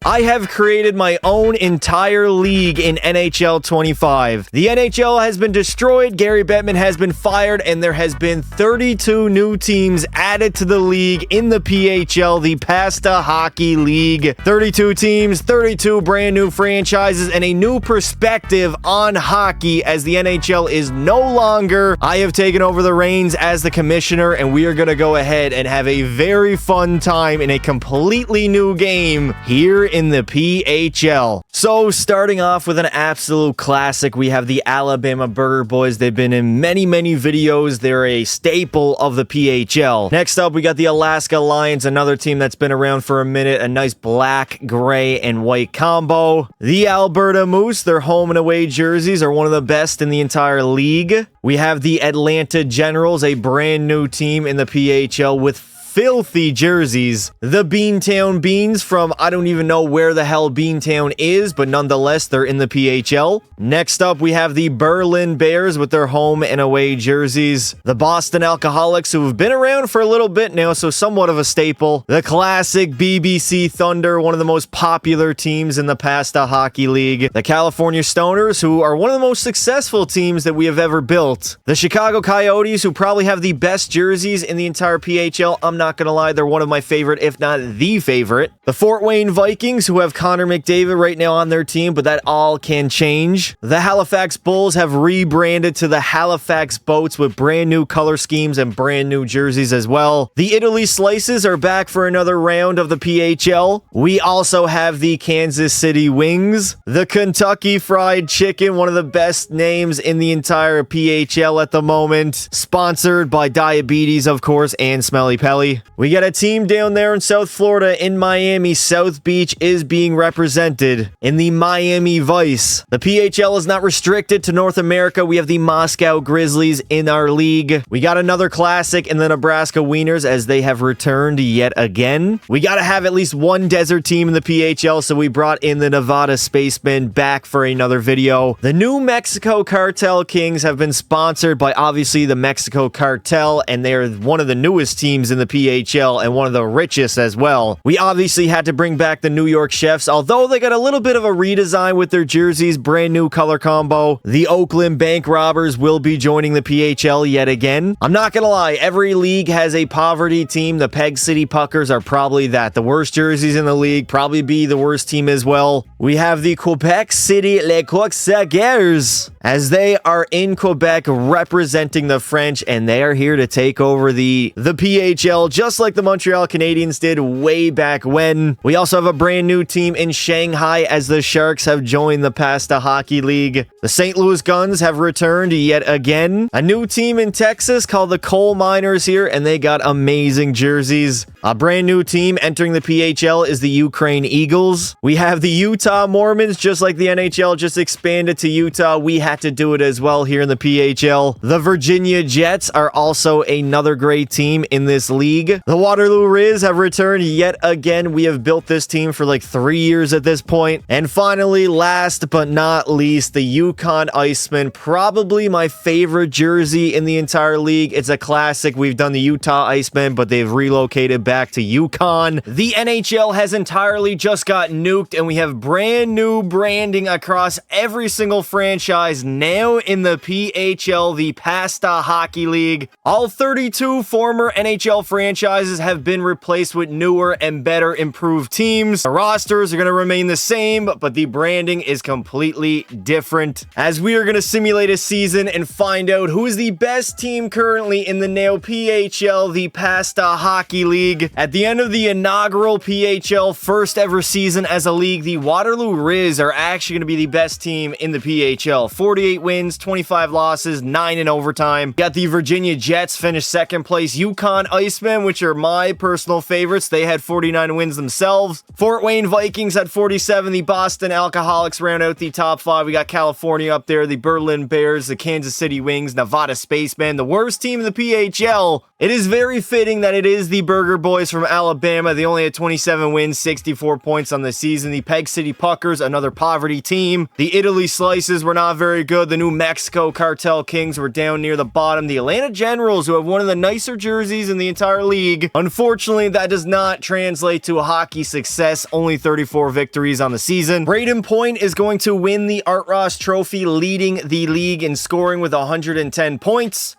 I have created my own entire league in NHL 25. The NHL has been destroyed, Gary Bettman has been fired, and there has been 32 new teams added to the league in the PHL, the Pasta Hockey League. 32 teams, 32 brand new franchises, and a new perspective on hockey as the NHL is no longer. I have taken over the reins as the commissioner, and we are going to go ahead and have a very fun time in a completely new game here in the PHL. So starting off with an absolute classic, we have the Alabama Burger Boys. They've been in many videos. They're a staple of the PHL. Next up, we got the Alaska Lions, another team that's been around for a minute. A nice black, gray, and white combo. The Alberta Moose, their home and away jerseys are one of the best in the entire league. We have the Atlanta Generals, a brand new team in the PHL with filthy jerseys. The Beantown Beans from I don't even know where the hell Beantown is, but nonetheless, they're in the PHL. Next up, we have the Berlin Bears with their home and away jerseys. The Boston Alcoholics, who have been around for a little bit now, so somewhat of a staple. The classic BBC Thunder, one of the most popular teams in the Pasta Hockey League. The California Stoners, who are one of the most successful teams that we have ever built. The Chicago Coyotes, who probably have the best jerseys in the entire PHL. I'm not gonna lie, they're one of my favorite, if not the favorite. The Fort Wayne Vikings, who have Connor McDavid right now on their team, but that all can change. The Halifax Bulls have rebranded to the Halifax Boats with brand new color schemes and brand new jerseys as well. The Italy Slices are back for another round of the PHL. We also have the Kansas City Wings. The Kentucky Fried Chicken, one of the best names in the entire PHL at the moment. Sponsored by Diabetes, of course, and Smelly Pelly. We got a team down there in South Florida in Miami. South Beach is being represented in the Miami Vice. The PHL is not restricted to North America. We have the Moscow Grizzlies in our league. We got another classic in the Nebraska Wieners as they have returned yet again. We got to have at least one desert team in the PHL, so we brought in the Nevada Spacemen back for another video. The New Mexico Cartel Kings have been sponsored by obviously the Mexico Cartel, and they're one of the newest teams in the PHL and one of the richest as well. We obviously had to bring back the New York Chefs, although they got a little bit of a redesign with their jerseys, brand new color combo. The Oakland Bank Robbers will be joining the PHL yet again. I'm not gonna lie, every league has a poverty team. The Peg City Puckers are probably the worst jerseys in the league, probably be the worst team as well. We have the Quebec City Les Coqs as they are in Quebec representing the French, and they are here to take over the PHL just like the Montreal Canadiens did way back when. We also have a brand new team in Shanghai as the Sharks have joined the Pasta Hockey League. The St. Louis Guns have returned yet again. A new team in Texas called the Coal Miners here, and they got amazing jerseys. A brand new team entering the PHL is the Ukraine Eagles. We have the Utah Mormons, just like the NHL just expanded to Utah. We had to do it as well here in the PHL. The Virginia Jets are also another great team in this league. The Waterloo Riz have returned yet again. We have built this team for like 3 years at this point. And finally, last but not least, the Yukon Icemen, probably my favorite jersey in the entire league. It's a classic. We've done the Utah Icemen, but they've relocated back to Yukon. The NHL has entirely just got nuked, and we have brand new branding across every single franchise now in the PHL, the Pasta Hockey League. All 32 former NHL franchises have been replaced with newer and better improved teams. The rosters are going to remain the same, but the branding is completely different, as we are going to simulate a season and find out who is the best team currently in the now PHL, the Pasta Hockey League. At the end of the inaugural PHL first ever season as a league, the Waterloo Riz are actually going to be the best team in the PHL. 48 wins, 25 losses, 9 in overtime. Got the Virginia Jets finished second place. Yukon Icemen, which are my personal favorites, they had 49 wins themselves. Fort Wayne Vikings had 47. The Boston Alcoholics round out the top 5. We got California up there, the Berlin Bears, the Kansas City Wings, Nevada Spacemen, the worst team in the PHL. It is very fitting that it is the Burger Boys from Alabama. They only had 27 wins, 64 points on the season. The Peg City Puckers, another poverty team. The Italy Slices were not very good. The New Mexico Cartel Kings were down near the bottom. The Atlanta Generals, who have one of the nicer jerseys in the entire league. Unfortunately, that does not translate to a hockey success. Only 34 victories on the season. Braden Point is going to win the Art Ross Trophy, leading the league in scoring with 110 points.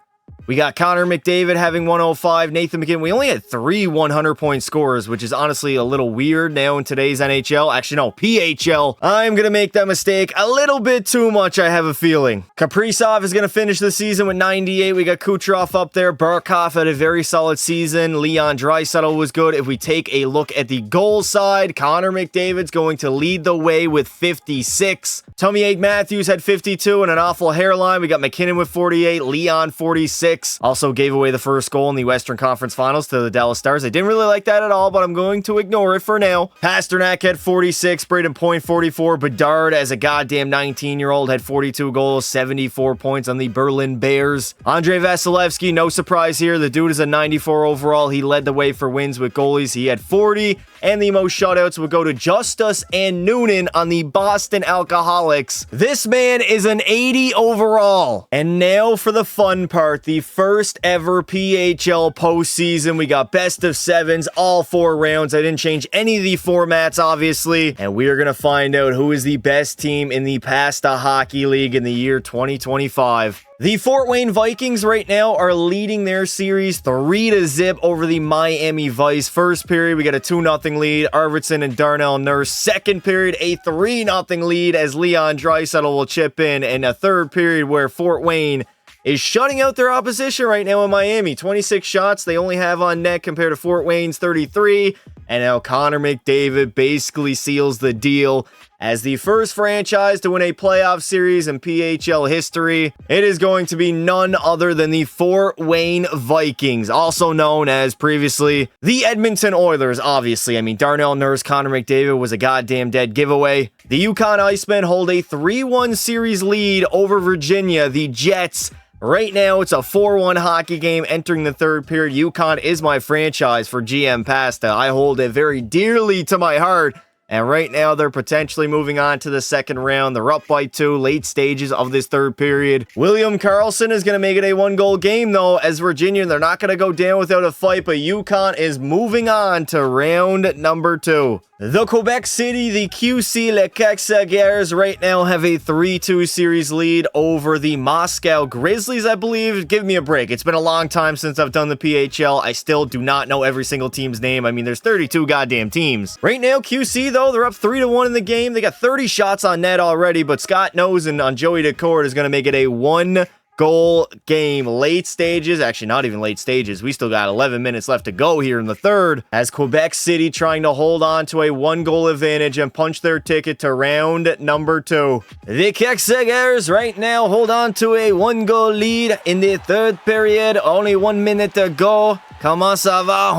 We got Connor McDavid having 105. Nathan McKinnon. We only had 3 100-point scorers, which is honestly a little weird now in today's NHL. Actually, no, PHL. I'm going to make that mistake a little bit too much, I have a feeling. Kaprizov is going to finish the season with 98. We got Kucherov up there. Barkov had a very solid season. Leon Draisaitl was good. If we take a look at the goal side, Connor McDavid's going to lead the way with 56. Tommy Ake Matthews had 52 and an awful hairline. We got McKinnon with 48. Leon 46. Also gave away the first goal in the Western Conference Finals to the Dallas Stars. I didn't really like that at all, but I'm going to ignore it for now. Pasternak had 46, Braden Point 44, Bedard as a goddamn 19-year-old had 42 goals, 74 points on the Berlin Bears. Andrei Vasilevsky, no surprise here. The dude is a 94 overall. He led the way for wins with goalies. He had 40, and the most shutouts would go to Justus and Noonan on the Boston Alcoholics. This man is an 80 overall. And now for the fun part, the first ever PHL postseason. We got best of sevens, all 4 rounds. I didn't change any of the formats, obviously. And we are going to find out who is the best team in the Pasta Hockey League in the year 2025. The Fort Wayne Vikings right now are leading their series 3-0 over the Miami Vice. First period, we got a 2-0 lead. Arvidsson and Darnell Nurse. Second period, a 3-0 lead as Leon Draisaitl will chip in. And a third period where Fort Wayne is shutting out their opposition right now in Miami. 26 shots they only have on net compared to Fort Wayne's 33. And now Connor McDavid basically seals the deal as the first franchise to win a playoff series in PHL history. It is going to be none other than the Fort Wayne Vikings, also known as previously the Edmonton Oilers, obviously. I mean, Darnell Nurse, Connor McDavid was a goddamn dead giveaway. The Yukon Icemen hold a 3-1 series lead over Virginia, the Jets. Right now, it's a 4-1 hockey game entering the third period. Yukon is my franchise for GM Pasta. I hold it very dearly to my heart. And right now, they're potentially moving on to the second round. They're up by 2, late stages of this third period. William Karlsson is going to make it a 1-goal game, though, as Virginia, they're not going to go down without a fight, but Yukon is moving on to round number 2. The Quebec City, the QC Le Caxaguers right now have a 3-2 series lead over the Moscow Grizzlies, I believe. Give me a break. It's been a long time since I've done the PHL. I still do not know every single team's name. I mean, there's 32 goddamn teams. Right now, QC, though, they're up 3-1 in the game. They got 30 shots on net already, but Scott Nosen on Joey Decord is going to make it a 1-goal game. Late stages, actually not even late stages. We still got 11 minutes left to go here in the third as Quebec City trying to hold on to a 1-goal advantage and punch their ticket to round number 2. The Caxaguers right now hold on to a 1-goal lead in the third period. Only 1 minute to go. Comment ça va?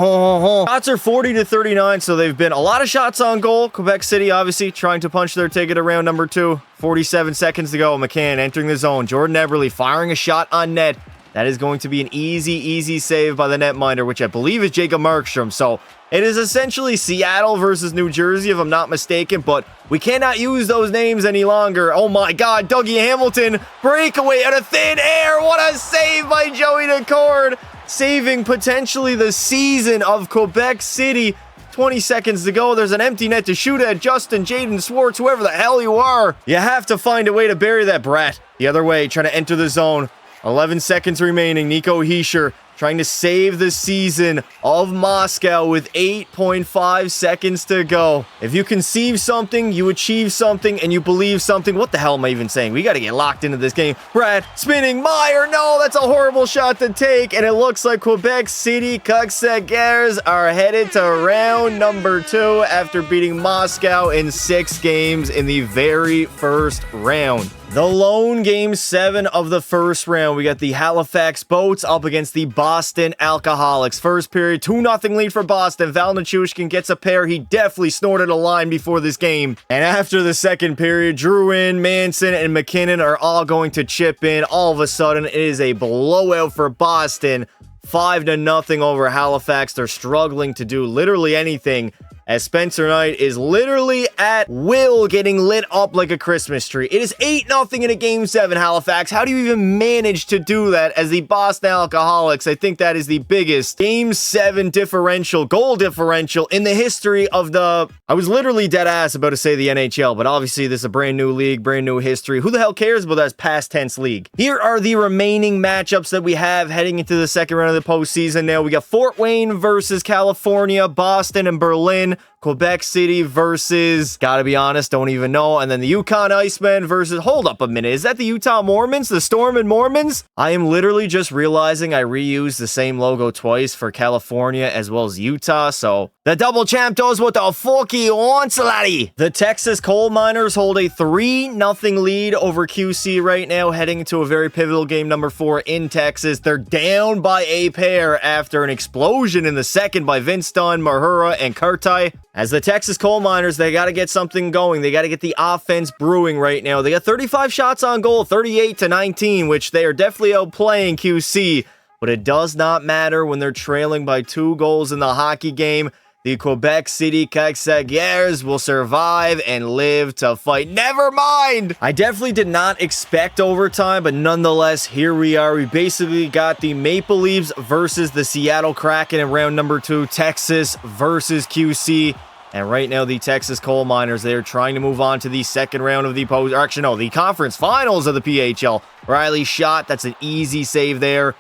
Shots are 40-39, so they've been a lot of shots on goal. Quebec City, obviously, trying to punch their ticket around number 2. 47 seconds to go. McCann entering the zone. Jordan Eberle firing a shot on net. That is going to be an easy save by the netminder, which I believe is Jacob Markstrom. So it is essentially Seattle versus New Jersey, if I'm not mistaken, but we cannot use those names any longer. Oh my God, Dougie Hamilton, breakaway out of thin air. What a save by Joey Decord, saving potentially the season of Quebec City. 20 seconds to go. There's an empty net to shoot at. Justin, Jaden Swartz, whoever the hell you are. You have to find a way to bury that brat. The other way, trying to enter the zone. 11 seconds remaining. Nico Hischier trying to save the season of Moscow with 8.5 seconds to go. If you conceive something, you achieve something, and you believe something. What the hell am I even saying? We got to get locked into this game. Brad spinning. Meyer. No, that's a horrible shot to take. And it looks like Quebec City Caxaguers are headed to round number 2 after beating Moscow in 6 games in the very first round. The lone game 7 of the first round. We got the Halifax Boats up against the Boston Alcoholics. First period, 2-0 lead for Boston. Val Nichushkin gets a pair. He definitely snorted a line before this game. And after the second period, Drouin, Manson, and McKinnon are all going to chip in. All of a sudden, it is a blowout for Boston. 5-0 over Halifax. They're struggling to do literally anything as Spencer Knight is literally at will getting lit up like a Christmas tree. It is 8-0 in a Game 7, Halifax. How do you even manage to do that as the Boston Alcoholics? I think that is the biggest Game 7 differential, goal differential in the history of the... I was literally dead ass about to say the NHL, but obviously this is a brand new league, brand new history. Who the hell cares about that past tense league? Here are the remaining matchups that we have heading into the second round of the postseason. Now we got Fort Wayne versus California, Boston and Berlin, Quebec City versus, gotta be honest, don't even know. And then the Yukon Icemen versus, hold up a minute, is that the Utah Mormons? The Storm and Mormons? I am literally just realizing I reused the same logo twice for California as well as Utah, so the double champ knows what the fuck he wants, laddie. The Texas Coal Miners hold a 3-0 lead over QC right now, heading into a very pivotal game number 4 in Texas. They're down by a pair after an explosion in the second by Vince Dunn, Mahura, and Kurtai. As the Texas Coal Miners, they got to get something going. They got to get the offense brewing right now. They got 35 shots on goal, 38-19, which they are definitely outplaying QC. But it does not matter when they're trailing by 2 goals in the hockey game. The Quebec City Caxaguers will survive and live to fight. Never mind! I definitely did not expect overtime, but nonetheless, here we are. We basically got the Maple Leafs versus the Seattle Kraken in round number 2. Texas versus QC. And right now, the Texas Coal Miners, they're trying to move on to the second round of the the conference finals of the PHL. Riley shot. That's an easy save there.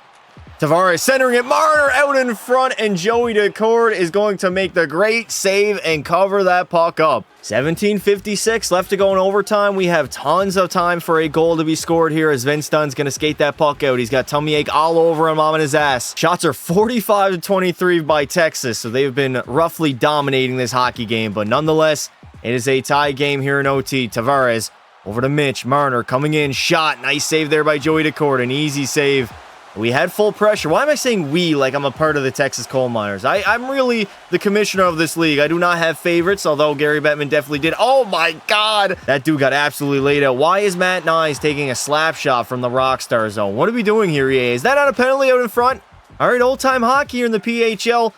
Tavares centering it, Marner out in front, and Joey Decord is going to make the great save and cover that puck up. 17:56 left to go in overtime. We have tons of time for a goal to be scored here as Vince Dunn's going to skate that puck out. He's got tummy ache all over him, on his ass. Shots are 45-23 by Texas, so they've been roughly dominating this hockey game, but nonetheless, it is a tie game here in OT. Tavares over to Mitch, Marner coming in, shot, nice save there by Joey Decord, an easy save. We had full pressure. Why am I saying we like I'm a part of the Texas Coal Miners? I'm really the commissioner of this league. I do not have favorites, although Gary Bettman definitely did. Oh my God. That dude got absolutely laid out. Why is Matt Nyes taking a slap shot from the Rockstar zone? What are we doing here, EA? Is that not a penalty out in front? All right, old-time hockey here in the PHL.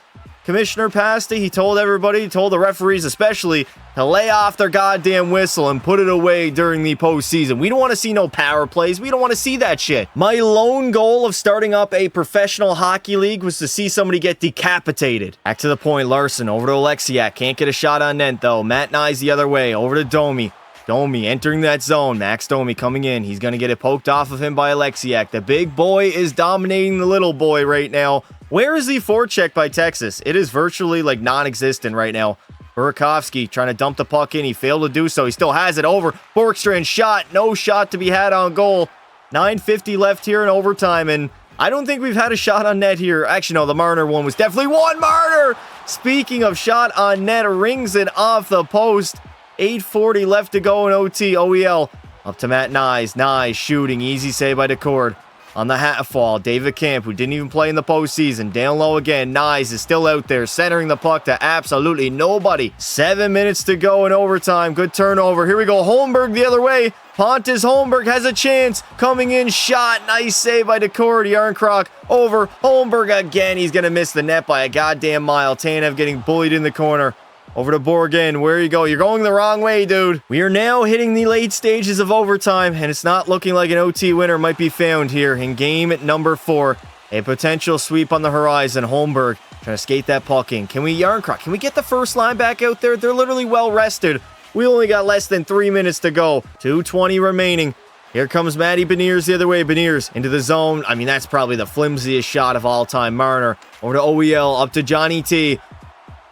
Commissioner Pasta, he told everybody, he told the referees especially, to lay off their goddamn whistle and put it away during the postseason. We don't want to see no power plays. We don't want to see that shit. My lone goal of starting up a professional hockey league was to see somebody get decapitated. Back to the point, Larson over to Alexiak. Can't get a shot on net though. Matt Nyes the other way, over to Domi. Domi entering that zone. Max Domi coming in. He's going to get it poked off of him by Alexiak. The big boy is dominating the little boy right now. Where is the forecheck by Texas? It is virtually like non-existent right now. Burakovsky trying to dump the puck in. He failed to do so. He still has it over. Borkstrand shot. No shot to be had on goal. 9:50 left here in overtime, and I don't think we've had a shot on net here. Actually, no, the Marner one was definitely one. Marner! Speaking of shot on net, rings it off the post. 8:40 left to go in OT. OEL up to Matt Nyes. Nyes shooting. Easy save by Decord. On the hat fall, David Camp, who didn't even play in the postseason. Down low again. Nyes is still out there, centering the puck to absolutely nobody. 7 minutes to go in overtime. Good turnover. Here we go. Holmberg the other way. Pontus Holmberg has a chance. Coming in, shot. Nice save by Decord. Yarncroc over. Holmberg again. He's going to miss the net by a goddamn mile. Tanev getting bullied in the corner. Over to Borgen. Where you go? You're going the wrong way, dude. We are now hitting the late stages of overtime, and it's not looking like an OT winner might be found here in game number 4. A potential sweep on the horizon. Holmberg trying to skate that puck in. Can we Yarncroc? Can we get the first line back out there? They're literally well rested. We only got less than 3 minutes to go. 2:20 remaining. Here comes Matty Beniers the other way. Beniers into the zone. I mean, that's probably the flimsiest shot of all time. Marner over to OEL, up to Johnny T.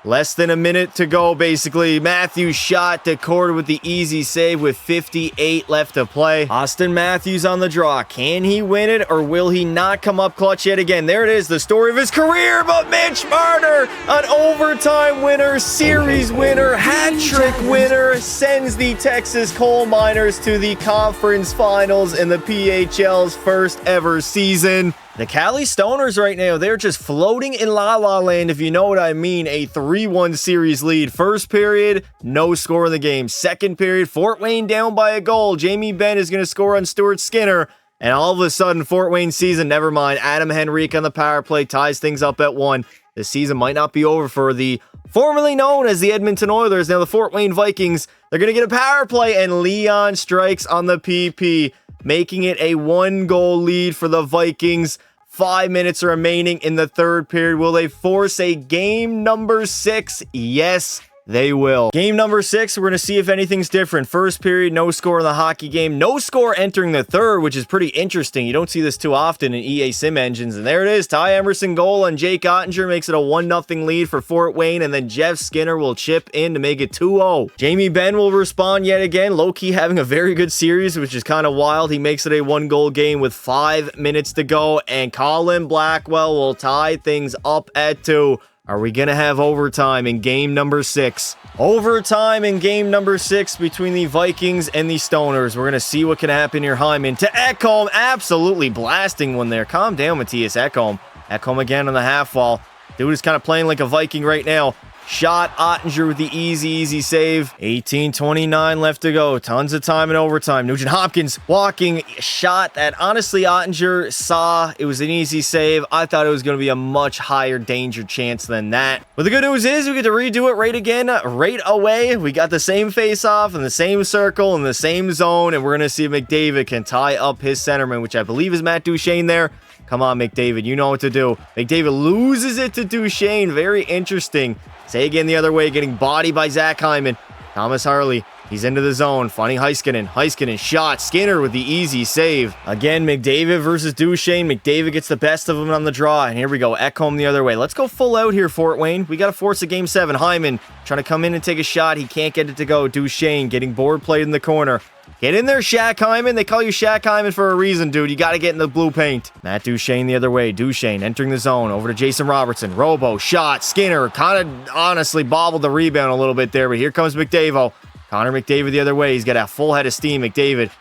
Less than a minute to go, basically. Matthews shot, Decord with the easy save with 58 left to play. Austin Matthews on the draw. Can he win it, or will he not come up clutch yet again? There it is, the story of his career, but Mitch Marner, an overtime winner, series winner, hat-trick winner, sends the Texas Coal Miners to the conference finals in the PHL's first ever season. The Cali Stoners right now, they're just floating in La La Land, if you know what I mean. A 3-1 series lead. First period, no score in the game. Second period, Fort Wayne down by a goal. Jamie Benn is going to score on Stuart Skinner. And all of a sudden, Fort Wayne season, never mind. Adam Henrique on the power play ties things up at 1. The season might not be over for the formerly known as the Edmonton Oilers, now the Fort Wayne Vikings. They're going to get a power play, and Leon strikes on the PP, making it a 1-goal lead for the Vikings. 5 minutes remaining in the third period. Will they force a game number 6? Yes, they will. Game number 6, we're going to see if anything's different. First period, no score in the hockey game. No score entering the third, which is pretty interesting. You don't see this too often in EA Sim engines. And there it is. Ty Emerson goal, and Jake Ottinger makes it a 1-0 lead for Fort Wayne. And then Jeff Skinner will chip in to make it 2-0. Jamie Benn will respond yet again. Low-key having a very good series, which is kind of wild. He makes it a 1-goal game with 5 minutes to go. And Colin Blackwell will tie things up at 2. Are we going to have overtime in game number 6? Overtime in game number 6 between the Vikings and the Stoners. We're going to see what can happen here. Hyman to Ekholm. Absolutely blasting one there. Calm down, Matthias Ekholm. Ekholm again on the half wall. Dude is kind of playing like a Viking right now. Shot Ottinger with the easy save. 18:29 left to go. Tons of time in overtime. Nugent Hopkins walking shot that honestly Ottinger saw. It was an easy save. I thought it was going to be a much higher danger chance than that. But the good news is we get to redo it right again, right away. We got the same face-off in the same circle in the same zone, and we're going to see if McDavid can tie up his centerman, which I believe is Matt Duchene there. Come on, McDavid. You know what to do. McDavid loses it to Duchene. Very interesting. Sagan the other way, getting bodied by Zach Hyman. Thomas Harley, he's into the zone, finding Heiskanen. Heiskanen shot. Skinner with the easy save. Again, McDavid versus Duchene. McDavid gets the best of him on the draw. And here we go. Ekholm the other way. Let's go full out here, Fort Wayne. We got to force a game 7. Hyman trying to come in and take a shot. He can't get it to go. Duchene getting board played in the corner. Get in there, Shaq Hyman. They call you Shaq Hyman for a reason, dude. You got to get in the blue paint. Matt Duchene the other way. Duchene entering the zone. Over to Jason Robertson. Robo, shot. Skinner kind of honestly bobbled the rebound a little bit there, but here comes McDavid. Connor McDavid the other way. He's got a full head of steam. McDavid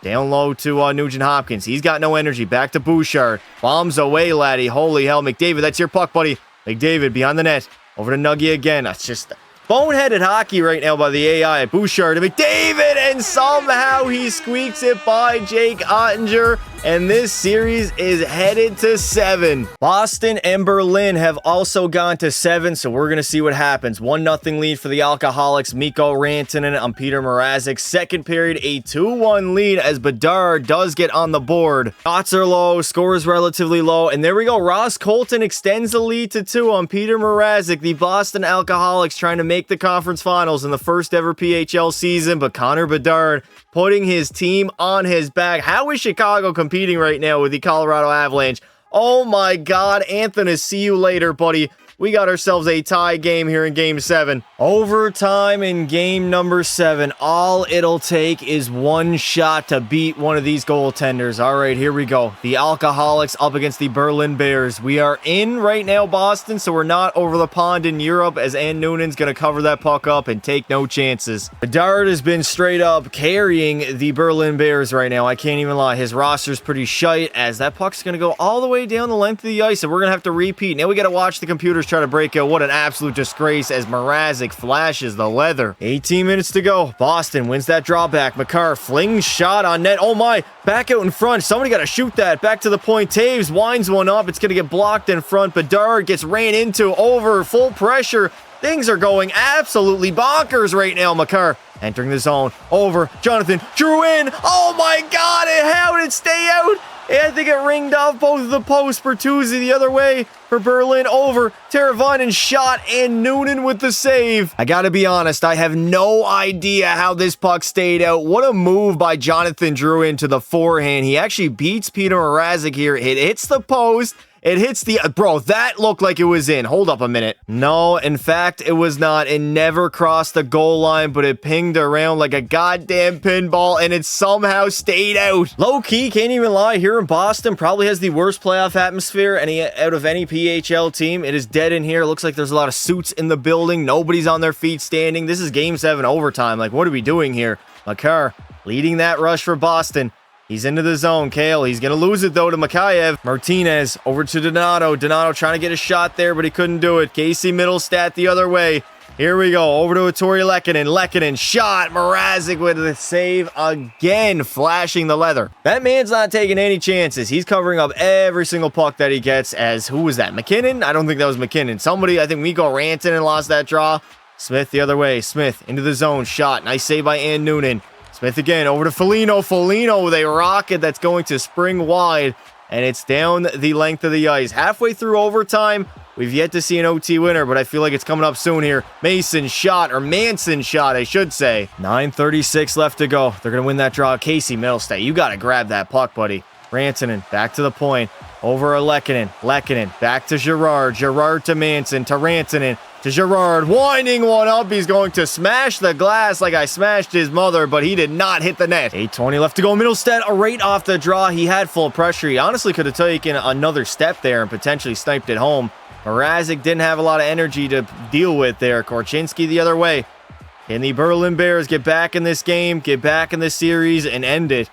down low to Nugent Hopkins. He's got no energy. Back to Bouchard. Bombs away, laddie. Holy hell, McDavid. That's your puck, buddy. McDavid beyond the net. Over to Nuggie again. That's just boneheaded hockey right now by the AI. Bouchard to McDavid, and somehow he squeaks it by Jake Ottinger, and this series is headed to 7. Boston and Berlin have also gone to 7, so we're going to see what happens. 1-0 lead for the Alcoholics. Mikko Rantanen on Peter Mrazek. Second period, a 2-1 lead as Bedard does get on the board. Shots are low, scores relatively low, and there we go. Ross Colton extends the lead to 2 on Peter Mrazek. The Boston Alcoholics trying to make the conference finals in the first ever PHL season, but Connor Bedard putting his team on his back. How is Chicago competing right now with the Colorado Avalanche? Oh my God, Anthony, see you later, buddy. We got ourselves a tie game here in game 7. Overtime in game number 7. All it'll take is one shot to beat one of these goaltenders. All right, here we go. The Alcoholics up against the Berlin Bears. We are in right now, Boston, so we're not over the pond in Europe, as Ann Noonan's going to cover that puck up and take no chances. Bedard has been straight up carrying the Berlin Bears right now. I can't even lie. His roster's pretty shite, as that puck's going to go all the way down the length of the ice, and we're going to have to repeat. Now we got to watch the computers try to break out. What an absolute disgrace as Mrazek flashes the leather. 18 minutes to go. Boston wins that drawback. Makar flings shot on net. Oh my, back out in front. Somebody got to shoot that. Back to the point. Taves winds one up. It's going to get blocked in front. Bedard gets ran into over full pressure. Things are going absolutely bonkers right now. Makar entering the zone. Over. Jonathan drew in. Oh my God, how did it stay out? I think it ringed off both of the posts. Bertuzzi the other way for Berlin. Over. Teravainen shot, and Noonan with the save. I gotta be honest, I have no idea how this puck stayed out. What a move by Jonathan Drouin to the forehand. He actually beats Peter Mrazek here. It hits the post. It hits the... Bro, that looked like it was in. Hold up a minute. No, in fact, it was not. It never crossed the goal line, but it pinged around like a goddamn pinball, and it somehow stayed out. Low-key, can't even lie, here in Boston, probably has the worst playoff atmosphere out of any PHL team. It is dead in here. It looks like there's a lot of suits in the building. Nobody's on their feet standing. This is Game 7 overtime. Like, what are we doing here? Makar leading that rush for Boston. He's into the zone. Kale, he's going to lose it, though, to Mikheyev. Martinez over to Donato. Donato trying to get a shot there, but he couldn't do it. Casey Middlestat the other way. Here we go. Over to Tori Lehkonen. Lehkonen shot. Mrazek with the save again, flashing the leather. That man's not taking any chances. He's covering up every single puck that he gets as, who was that? McKinnon? I don't think that was McKinnon. Somebody, I think Mikko Rantanen lost that draw. Smith the other way. Smith into the zone. Shot. Nice save by Ann Noonan. Smith again. Over to Foligno. Foligno with a rocket that's going to spring wide. And it's down the length of the ice. Halfway through overtime. We've yet to see an OT winner, but I feel like it's coming up soon here. Mason shot, or Manson shot, I should say. 9:36 left to go. They're going to win that draw. Casey Middlestate, you got to grab that puck, buddy. Rantanen, back to the point. Over a Lehkonen. Lehkonen, back to Girard. Girard to Manson, to Rantanen, to Girard. Winding one up. He's going to smash the glass like I smashed his mother, but he did not hit the net. 8:20 left to go. Middlestate, right off the draw. He had full pressure. He honestly could have taken another step there and potentially sniped it home. Mrazek didn't have a lot of energy to deal with there. Korchinski the other way. Can the Berlin Bears get back in this game, get back in this series, and end it?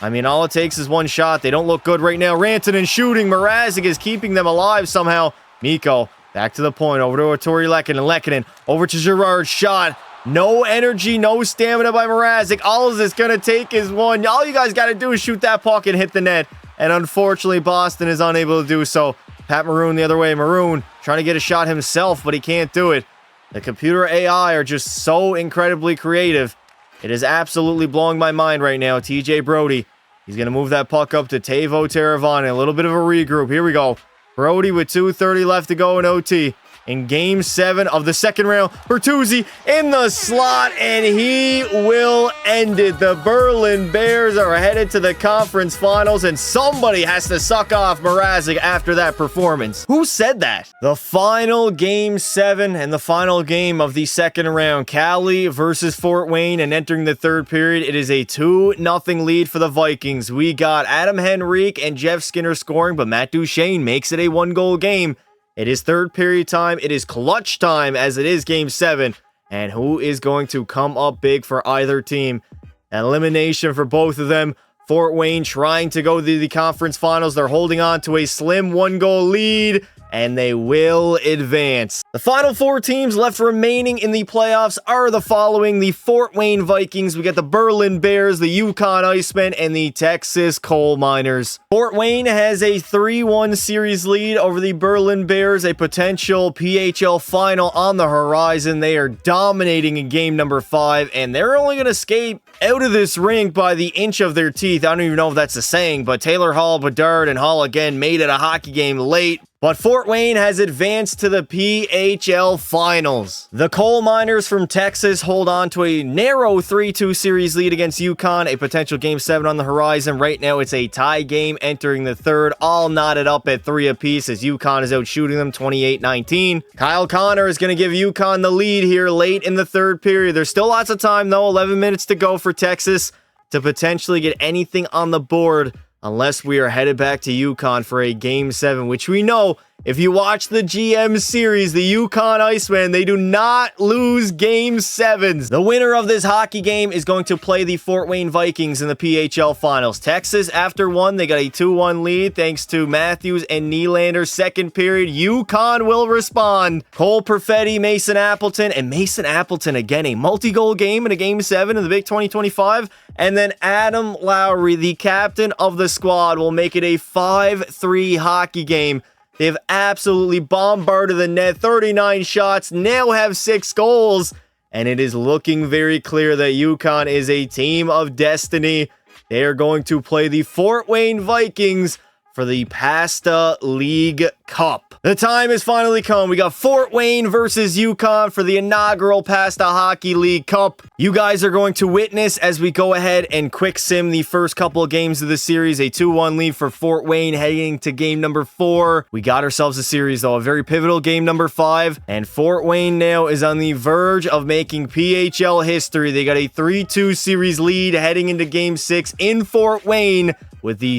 I mean, all it takes is one shot. They don't look good right now. Rantanen shooting. Mrazek is keeping them alive somehow. Mikko, back to the point. Over to Tori Lehkonen. Lehkonen, over to Girard. Shot. No energy, no stamina by Mrazek. All of this going to take is one. All you guys got to do is shoot that puck and hit the net. And unfortunately, Boston is unable to do so. Pat Maroon the other way. Maroon trying to get a shot himself, but he can't do it. The computer AI are just so incredibly creative. It is absolutely blowing my mind right now. TJ Brody. He's going to move that puck up to Teuvo Teravainen. A little bit of a regroup. Here we go. Brody with 2:30 left to go in OT. In Game 7 of the second round. Bertuzzi in the slot, and he will end it. The Berlin Bears are headed to the conference finals, and somebody has to suck off Mrazek after that performance. Who said that? The final Game 7 and the final game of the second round. Cali versus Fort Wayne, and entering the third period, it is a 2-0 lead for the Vikings. We got Adam Henrique and Jeff Skinner scoring, but Matt Duchene makes it a 1-goal game. It is third period time. It is clutch time as it is Game 7. And who is going to come up big for either team? An elimination for both of them. Fort Wayne trying to go to the conference finals. They're holding on to a slim 1-goal lead, and they will advance. The final 4 teams left remaining in the playoffs are the following: the Fort Wayne Vikings, we got the Berlin Bears, the Yukon Icemen, and the Texas Coal Miners. Fort Wayne has a 3-1 series lead over the Berlin Bears, a potential PHL final on the horizon. They are dominating in game number 5, and they're only going to escape out of this rink by the inch of their teeth. I don't even know if that's a saying, but Taylor Hall, Bedard, and Hall again made it a hockey game late. But Fort Wayne has advanced to the PHL Finals. The Coal Miners from Texas hold on to a narrow 3-2 series lead against UConn, a potential Game 7 on the horizon. Right now, it's a tie game entering the third, all knotted up at 3 apiece as UConn is out shooting them 28-19. Kyle Connor is going to give UConn the lead here late in the third period. There's still lots of time, though. 11 minutes to go for Texas to potentially get anything on the board, unless we are headed back to UConn for a Game 7, which we know, if you watch the GM series, the Yukon Icemen, they do not lose Game 7s. The winner of this hockey game is going to play the Fort Wayne Vikings in the PHL Finals. Texas, after one, they got a 2-1 lead thanks to Matthews and Nylander. Second period, Yukon will respond. Cole Perfetti, Mason Appleton, and Mason Appleton, again, a multi-goal game in a Game 7 in the Big 2025. And then Adam Lowry, the captain of the squad, will make it a 5-3 hockey game. They have absolutely bombarded the net. 39 shots, now have 6 goals. And it is looking very clear that UConn is a team of destiny. They are going to play the Fort Wayne Vikings for the Pasta League Cup. The time has finally come. We got Fort Wayne versus UConn for the inaugural Pasta Hockey League Cup. You guys are going to witness as we go ahead and quick sim the first couple of games of the series. A 2-1 lead for Fort Wayne heading to game number 4. We got ourselves a series, though, a very pivotal game number 5. And Fort Wayne now is on the verge of making PHL history. They got a 3-2 series lead heading into game 6 in Fort Wayne, with the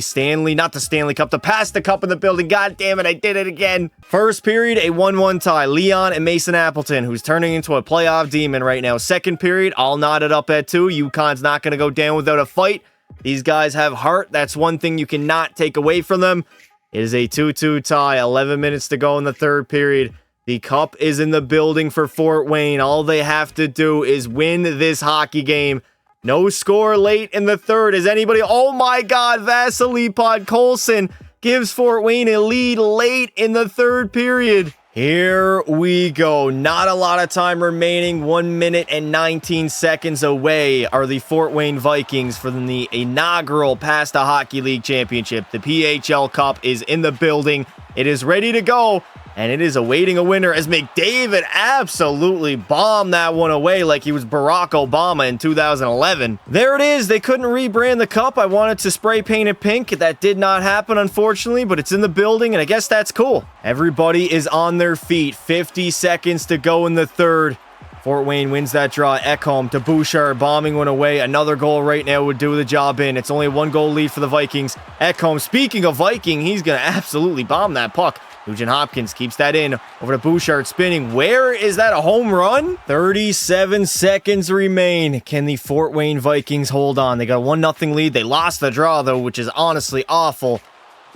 not the Stanley Cup, the Pasta Cup in the building. God damn it, I did it again. First period, a 1-1 tie. Leon and Mason Appleton, who's turning into a playoff demon right now. Second period, all knotted up at 2. UConn's not going to go down without a fight. These guys have heart. That's one thing you cannot take away from them. It is a 2-2 tie. 11 minutes to go in the third period. The cup is in the building for Fort Wayne. All they have to do is win this hockey game. No score late in the third. Is anybody... Oh my God, Vasily Podkolzin gives Fort Wayne a lead late in the third period. Here we go. Not a lot of time remaining. 1 minute and 19 seconds away are the Fort Wayne Vikings for the inaugural Pasta Hockey League Championship. The PHL Cup is in the building. It is ready to go. And it is awaiting a winner as McDavid absolutely bombed that one away like he was Barack Obama in 2011. There it is. They couldn't rebrand the cup. I wanted to spray paint it pink. That did not happen, unfortunately, but it's in the building, and I guess that's cool. Everybody is on their feet. 50 seconds to go in the third. Fort Wayne wins that draw. Ekholm to Bouchard, bombing one away. Another goal right now would do the job in. It's only a 1-goal lead for the Vikings. Ekholm, speaking of Viking, he's going to absolutely bomb that puck. Nugent Hopkins keeps that in. Over to Bouchard spinning. Where is that, a home run? 37 seconds remain. Can the Fort Wayne Vikings hold on? They got a 1-0 lead. They lost the draw, though, which is honestly awful.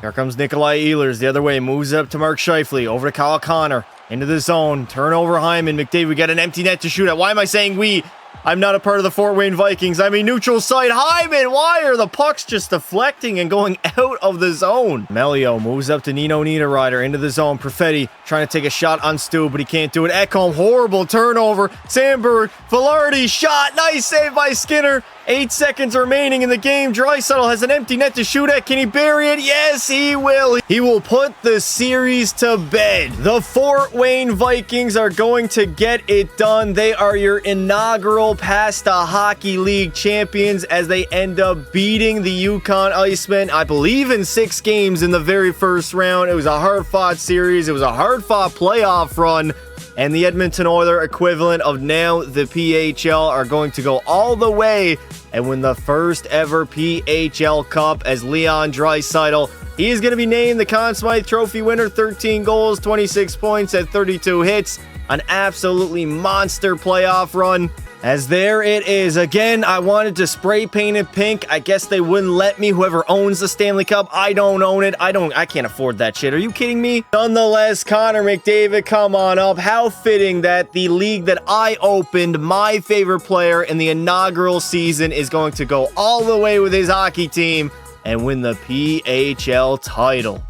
Here comes Nikolai Ehlers the other way. Moves up to Mark Scheifele. Over to Kyle Connor. Into the zone. Turnover Hyman. McDavid, we got an empty net to shoot at. Why am I saying we? I'm not a part of the Fort Wayne Vikings. I'm a neutral site. Hyman, why are the pucks just deflecting and going out of the zone? Melio moves up to Nino Niederreiter into the zone. Perfetti trying to take a shot on Stu, but he can't do it. Ekholm, horrible turnover. Sandberg, Velarde, shot. Nice save by Skinner. 8 seconds remaining in the game. Draisaitl has an empty net to shoot at. Can he bury it? Yes, he will. He will put the series to bed. The Fort Wayne Vikings are going to get it done. They are your inaugural Pasta Hockey League champions as they end up beating the Yukon Icemen, I believe, in 6 games in the very first round. It was a hard-fought series. It was a hard-fought playoff run. And the Edmonton Oilers equivalent of now the PHL are going to go all the way and win the first ever PHL Cup as Leon Draisaitl. He is going to be named the Conn Smythe Trophy winner. 13 goals, 26 points at 32 hits. An absolutely monster playoff run. As there it is. Again, I wanted to spray paint it pink. I guess they wouldn't let me. Whoever owns the Stanley Cup, I don't own it. I can't afford that shit. Are you kidding me? Nonetheless, Connor McDavid, come on up. How fitting that the league that I opened, my favorite player in the inaugural season, is going to go all the way with his hockey team and win the PHL title.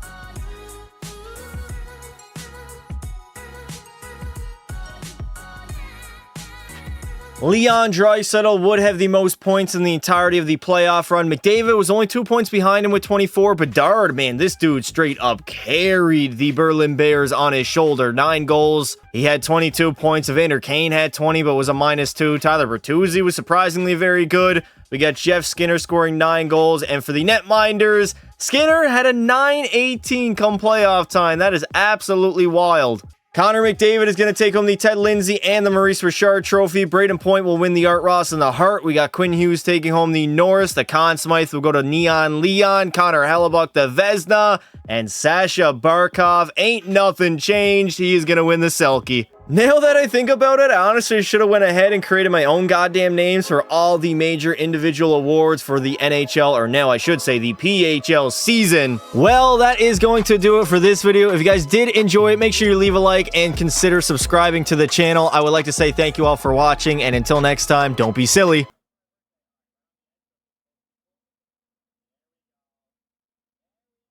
Leon Draisaitl would have the most points in the entirety of the playoff run. McDavid was only 2 points behind him with 24. Bedard, man, this dude straight up carried the Berlin Bears on his shoulder. 9 goals. He had 22 points. Evander Kane had 20, but was a -2. Tyler Bertuzzi was surprisingly very good. We got Jeff Skinner scoring 9 goals. And for the netminders, Skinner had a 9-18 come playoff time. That is absolutely wild. Connor McDavid is going to take home the Ted Lindsay and the Maurice Richard Trophy. Braden Point will win the Art Ross and the Hart. We got Quinn Hughes taking home the Norris. The Conn Smythe will go to Neon Leon. Connor Hellebuck, the Vezina. And Sasha Barkov. Ain't nothing changed. He is going to win the Selke. Now that I think about it, I honestly should have went ahead and created my own goddamn names for all the major individual awards for the NHL, or now I should say the PHL season. Well, that is going to do it for this video. If you guys did enjoy it, make sure you leave a like and consider subscribing to the channel. I would like to say thank you all for watching, and until next time, don't be silly.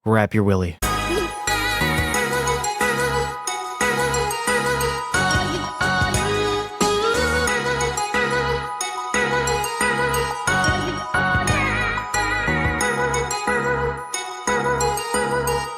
Wrap your willy.